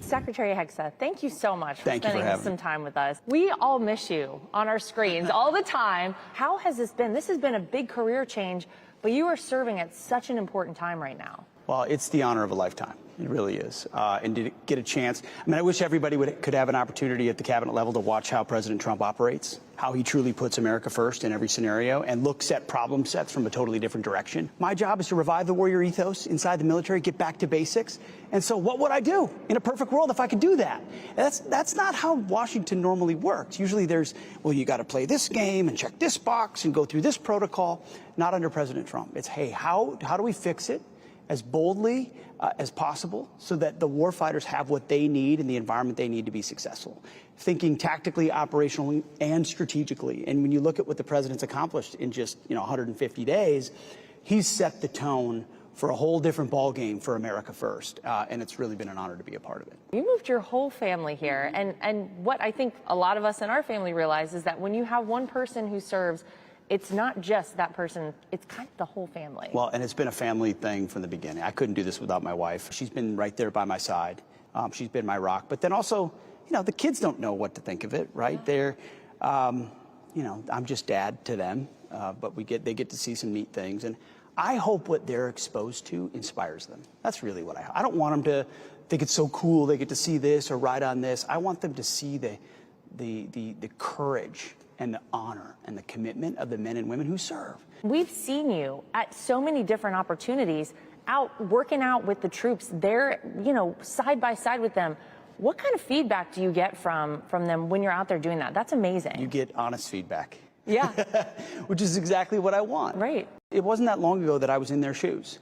Secretary Hexa, thank you so much for Thank you for spending some time with us. We all miss you on our screens all the time. How has this been? This has been a big career change, but you are serving at such an important time right now. Well, it's the honor of a lifetime. It really is. And to get a chance, I mean, I wish everybody could have an opportunity at the cabinet level to watch how President Trump operates, how he truly puts America first in every scenario and looks at problem sets from a totally different direction. My job is to revive the warrior ethos inside the military, get back to basics. And so what would I do in a perfect world if I could do that? And that's not how Washington normally works. Usually there's, well, you got to play this game and check this box and go through this protocol. Not under President Trump. It's, hey, how do we fix it as boldly as possible so that the warfighters have what they need and the environment they need to be successful. Thinking tactically, operationally, and strategically. And when you look at what the president's accomplished in just 150 days, he's set the tone for a whole different ballgame for America first. And it's really been an honor to be a part of it. You moved your whole family here. And what I think a lot of us in our family realize is that when you have one person who serves, it's not just that person, it's kind of the whole family. Well, and it's been a family thing from the beginning. I couldn't do this without my wife. She's been right there by my side. She's been my rock. But then also, the kids don't know what to think of it, right? They're, I'm just dad to them, but they get to see some neat things. And I hope what they're exposed to inspires them. That's really what I don't want them to think it's so cool they get to see this or ride on this. I want them to see the courage and the honor and the commitment of the men and women who serve. We've seen you at so many different opportunities out working out with the troops there, side by side with them. What kind of feedback do you get from them when you're out there doing that? That's amazing. You get honest feedback. Yeah. Which is exactly what I want. Right. It wasn't that long ago that I was in their shoes.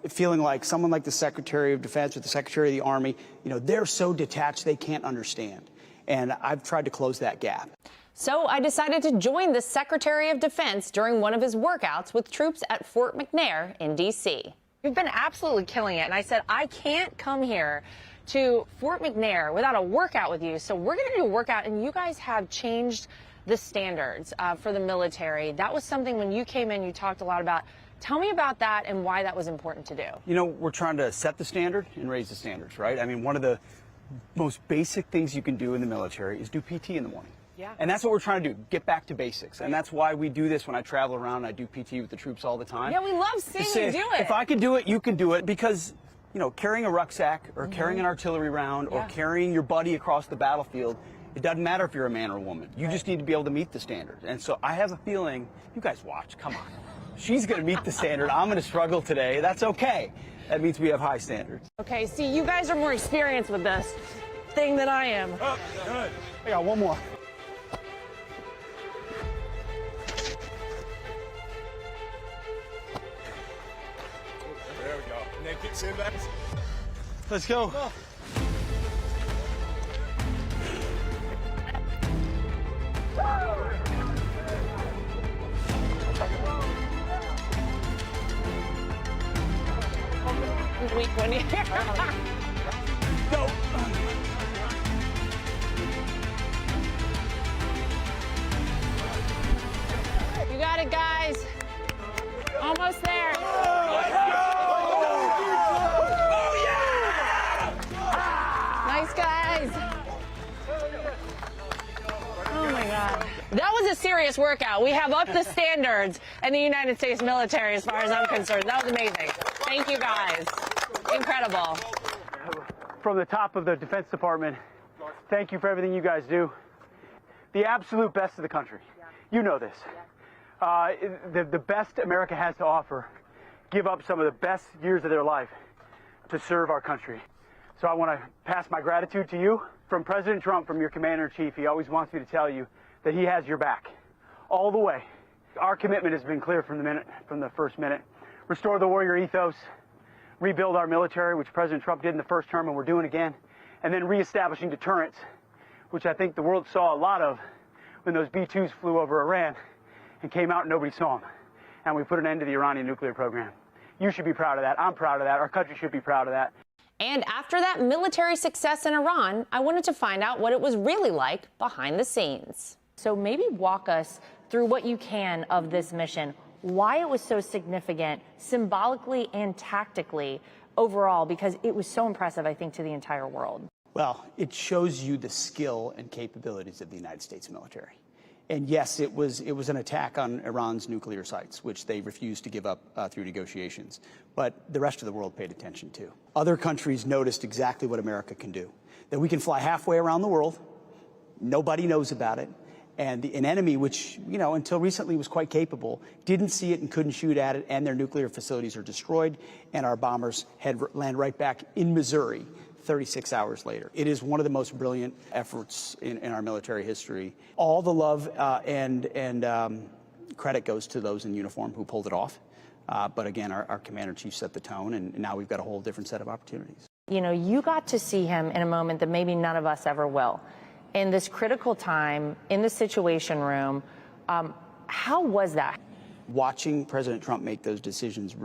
Feeling like someone like the Secretary of Defense or the Secretary of the Army, they're so detached they can't understand. And I've tried to close that gap. So I decided to join the Secretary of Defense during one of his workouts with troops at Fort McNair in D.C. You've been absolutely killing it. And I said, I can't come here to Fort McNair without a workout with you. So we're going to do a workout. And you guys have changed the standards for the military. That was something when you came in, you talked a lot about. Tell me about that and why that was important to do. We're trying to set the standard and raise the standards, right? I mean, one of the most basic things you can do in the military is do PT in the morning. Yeah. And that's what we're trying to do, get back to basics. And that's why we do this when I travel around. I do PT with the troops all the time. Yeah, we love seeing you do it. If I could do it, you can do it. Because, carrying a rucksack or carrying an artillery round or carrying your buddy across the battlefield, it doesn't matter if you're a man or a woman. You just need to be able to meet the standard. And so I have a feeling, you guys watch, come on. She's going to meet the standard. I'm going to struggle today. That's okay. That means we have high standards. Okay, see, you guys are more experienced with this thing than I am. Oh, good. I got one more. There we go. Naked sandbags. Let's go. Week one year. Go. You got it, guys. Almost there. Nice, guys. Oh, my God. That was a serious workout. We have upped the standards in the United States military as far as I'm concerned. That was amazing. Thank you, guys. Incredible. From the top of the Defense Department, thank you for everything you guys do. The absolute best of the country. You know this. The best America has to offer, give up some of the best years of their life to serve our country. So I want to pass my gratitude to you. From President Trump, from your Commander-in-Chief, he always wants me to tell you that he has your back all the way. Our commitment has been clear from the first minute. Restore the warrior ethos, rebuild our military, which President Trump did in the first term and we're doing again, and then reestablishing deterrence, which I think the world saw a lot of when those B-2s flew over Iran and came out and nobody saw them. And we put an end to the Iranian nuclear program. You should be proud of that. I'm proud of that. Our country should be proud of that. And after that military success in Iran, I wanted to find out what it was really like behind the scenes. So maybe walk us through what you can of this mission, why it was so significant symbolically and tactically overall, because it was so impressive, I think, to the entire world. Well, it shows you the skill and capabilities of the United States military. And yes, it was an attack on Iran's nuclear sites, which they refused to give up through negotiations. But the rest of the world paid attention too. Other countries noticed exactly what America can do, that we can fly halfway around the world. Nobody knows about it. And an enemy, which, you know, until recently was quite capable, didn't see it and couldn't shoot at it, and their nuclear facilities are destroyed, and our bombers land right back in Missouri 36 hours later. It is one of the most brilliant efforts in our military history. All the love and credit goes to those in uniform who pulled it off. But again, our commander-in-chief set the tone, and now we've got a whole different set of opportunities. You know, you got to see him in a moment that maybe none of us ever will. In this critical time, in the Situation Room, how was that? Watching President Trump make those decisions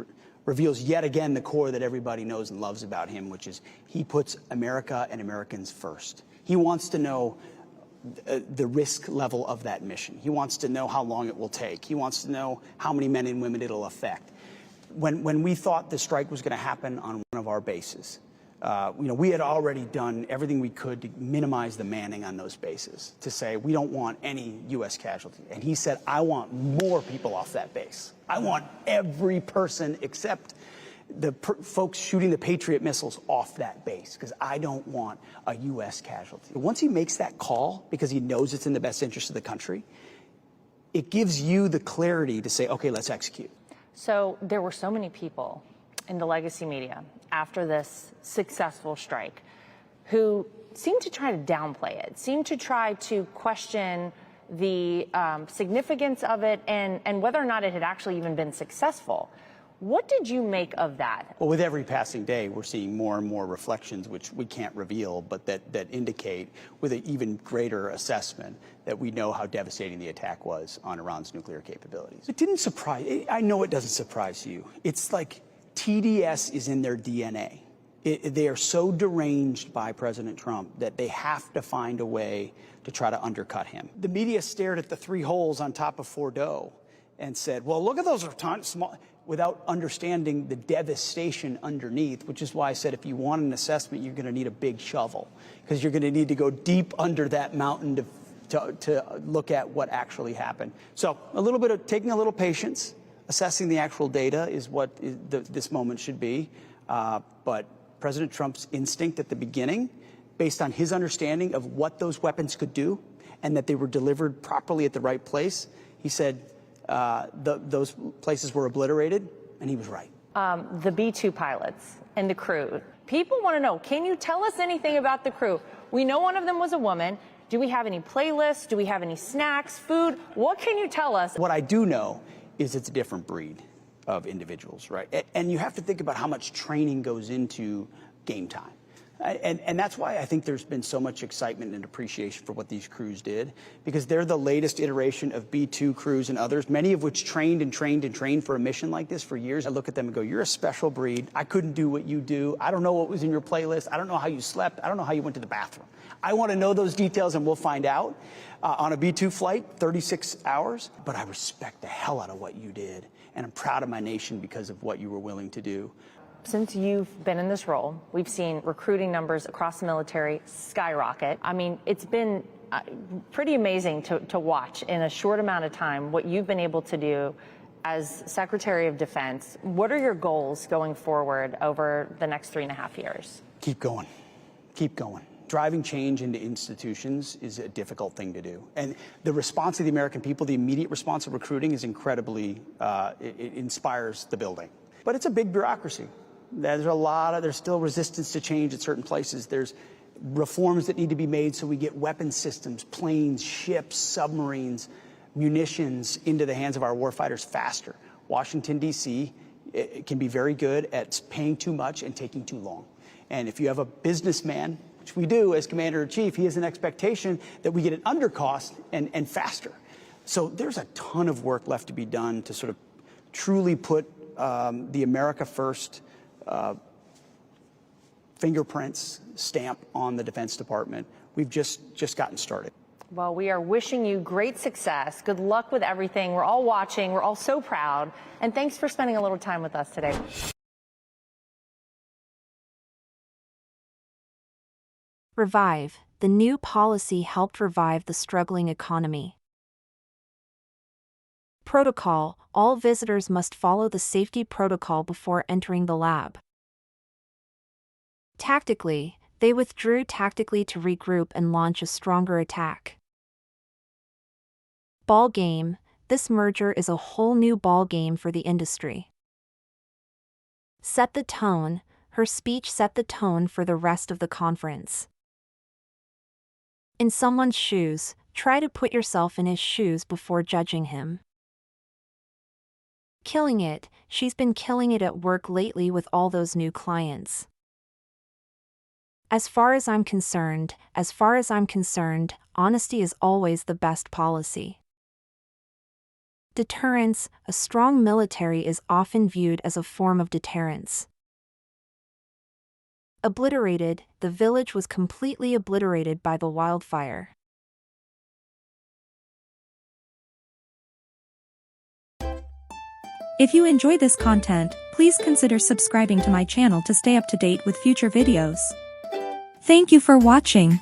reveals yet again the core that everybody knows and loves about him, which is he puts America and Americans first. He wants to know the risk level of that mission. He wants to know how long it will take. He wants to know how many men and women it'll affect. When we thought the strike was going to happen on one of our bases, you know, we had already done everything we could to minimize the manning on those bases, to say we don't want any U.S. casualties. And he said, I want more people off that base. I want every person except the folks shooting the Patriot missiles off that base, because I don't want a U.S. casualty. Once he makes that call, because he knows it's in the best interest of the country, it gives you the clarity to say, okay, let's execute. So there were so many people in the legacy media after this successful strike who seemed to try to downplay it, seemed to try to question the significance of it and whether or not it had actually even been successful. What did you make of that? Well, with every passing day, we're seeing more and more reflections, which we can't reveal, but that indicate with an even greater assessment that we know how devastating the attack was on Iran's nuclear capabilities. It didn't surprise, I know it doesn't surprise you. It's like TDS is in their DNA. They are so deranged by President Trump that they have to find a way to try to undercut him. The media stared at the 3 holes on top of Fordo and said, well, look at those small, without understanding the devastation underneath, which is why I said if you want an assessment, you're going to need a big shovel, because you're going to need to go deep under that mountain to look at what actually happened. So a little bit of taking a little patience. Assessing the actual data is what this moment should be. But President Trump's instinct at the beginning, based on his understanding of what those weapons could do and that they were delivered properly at the right place, he said those places were obliterated, and he was right. The B-2 pilots and the crew. People want to know, can you tell us anything about the crew? We know one of them was a woman. Do we have any playlists? Do we have any snacks, food? What can you tell us? What I do know is it's a different breed of individuals, right? And you have to think about how much training goes into game time. And that's why I think there's been so much excitement and appreciation for what these crews did, because they're the latest iteration of B-2 crews and others, many of which trained and trained and trained for a mission like this for years. I look at them and go, you're a special breed. I couldn't do what you do. I don't know what was in your playlist. I don't know how you slept. I don't know how you went to the bathroom. I want to know those details, and we'll find out. On a B-2 flight, 36 hours. But I respect the hell out of what you did, and I'm proud of my nation because of what you were willing to do. Since you've been in this role, we've seen recruiting numbers across the military skyrocket. I mean, it's been pretty amazing to watch in a short amount of time what you've been able to do as Secretary of Defense. What are your goals going forward over the next 3.5 years? Keep going. Keep going. Driving change into institutions is a difficult thing to do. And the response of the American people, the immediate response of recruiting is incredibly, it inspires the building. But it's a big bureaucracy. There's still resistance to change at certain places. There's reforms that need to be made so we get weapon systems, planes, ships, submarines, munitions into the hands of our warfighters faster. Washington, D.C. can be very good at paying too much and taking too long. And if you have a businessman, which we do as Commander-in-Chief, he has an expectation that we get it under cost and faster. So there's a ton of work left to be done to sort of truly put the America First fingerprints stamp on the Defense Department. We've just gotten started. Well, we are wishing you great success. Good luck with everything. We're all watching. We're all so proud. And thanks for spending a little time with us today. Revive. The new policy helped revive the struggling economy. Protocol. All visitors must follow the safety protocol before entering the lab. Tactically. They withdrew tactically to regroup and launch a stronger attack. Ball game. This merger is a whole new ball game for the industry. Set the tone. Her speech set the tone for the rest of the conference. In someone's shoes, try to put yourself in his shoes before judging him. Killing it. She's been killing it at work lately with all those new clients. As far as I'm concerned, honesty is always the best policy. Deterrence. A strong military is often viewed as a form of deterrence. Obliterated. The village was completely obliterated by the wildfire. If you enjoy this content, please consider subscribing to my channel to stay up to date with future videos. Thank you for watching.